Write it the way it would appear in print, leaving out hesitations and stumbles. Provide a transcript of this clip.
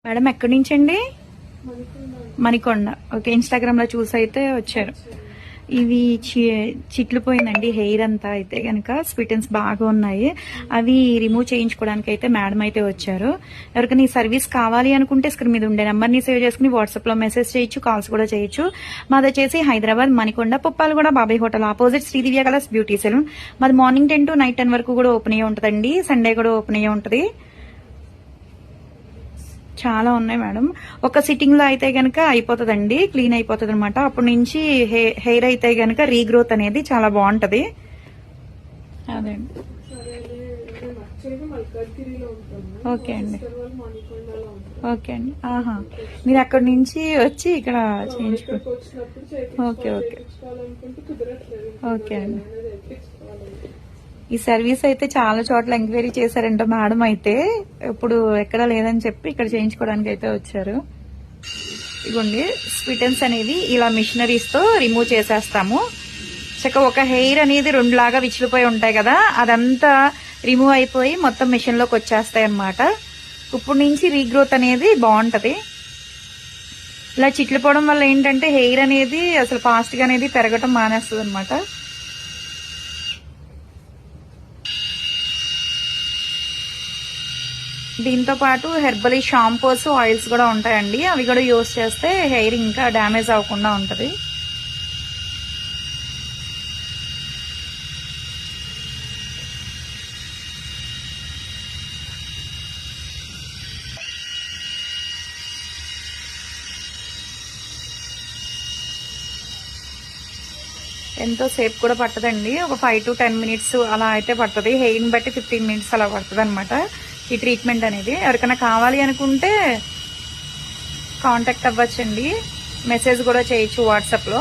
Madam ఎక్కడి నుంచి అండి? మణికొండ. ఓకే, ఇన్స్టాగ్రామ్ లో చూసి అయితే వచ్చారు. ఇవి చిట్లు పోయిందండి హెయిర్ అంతా. అయితే కనుక స్పిటన్స్ బాగా ఉన్నాయి, అవి రిమూవ్ చేయించుకోవడానికి అయితే మేడం అయితే వచ్చారు. ఎవరికైనా ఈ సర్వీస్ కావాలి అనుకుంటే స్క్రీన్ మీద ఉండే నెంబర్ ని సేవ్ చేసుకుని వాట్సాప్ లో మెసేజ్ చేయొచ్చు, కాల్స్ కూడా చేయొచ్చు. మాది వచ్చేసి Hyderabad Manikonda Puppalaguda Babai hotel opposite Sridivya colours beauty salon. మాది మార్నింగ్ 10 to నైట్ 10 వరకు కూడా ఓపెన్ అయ్యి ఉంటుందండి. సండే కూడా ఓపెన్ అయ్యి ఉంటుంది. చాలా ఉన్నాయి మేడం. ఒక సిట్టింగ్ లో అయితే గనక అయిపోతుందండి, క్లీన్ అయిపోతుంది అనమాట. అప్పటి నుంచి హెయిర్ అయితే గనక రీగ్రోత్ అనేది చాలా బాగుంటది. అదే ఓకే అండి. ఓకే అండి. ఆహా, మీరు అక్కడి నుంచి వచ్చి ఇక్కడ చేయించుకో. ఓకే ఓకే ఓకే అండి. ఈ సర్వీస్ అయితే చాలా చోట్ల ఎంక్వైరీ చేశారంట మేడం. అయితే ఇప్పుడు ఎక్కడ లేదని చెప్పి ఇక్కడ చేయించుకోవడానికి అయితే వచ్చారు. ఇదిగోండి, స్పిటన్స్ అనేది ఇలా మిషనరీస్ తో రిమూవ్ చేసేస్తాము. చక్కగా ఒక హెయిర్ అనేది 2 లాగా విచ్చిలిపోయి ఉంటాయి కదా, అదంతా రిమూవ్ అయిపోయి మొత్తం మిషన్ లోకి వచ్చేస్తాయి అన్నమాట. ఇప్పుడు నుంచి రీగ్రోత్ అనేది బాగుంటది. ఇలా చిట్లిపోవడం వల్ల ఏంటంటే హెయిర్ అనేది అసలు ఫాస్ట్ గా అనేది పెరగటం మానేస్తుంది అనమాట. దీంతో పాటు హెర్బలీ షాంపూస్, ఆయిల్స్ కూడా ఉంటాయండి. అవి కూడా యూజ్ చేస్తే హెయిర్ ఇంకా డ్యామేజ్ అవ్వకుండా ఉంటది. ఎంతో సేపు కూడా పట్టదండి, ఒక 5 to 10 minutes అలా అయితే పడుతుంది. హెయిర్ ని బట్టి 15 minutes అలా పడుతుంది అనమాట ఈ ట్రీట్మెంట్ అనేది. ఎవరికైనా కావాలి అనుకుంటే కాంటాక్ట్ అవ్వచ్చండి, మెసేజ్ కూడా చేయొచ్చు వాట్సాప్ లో.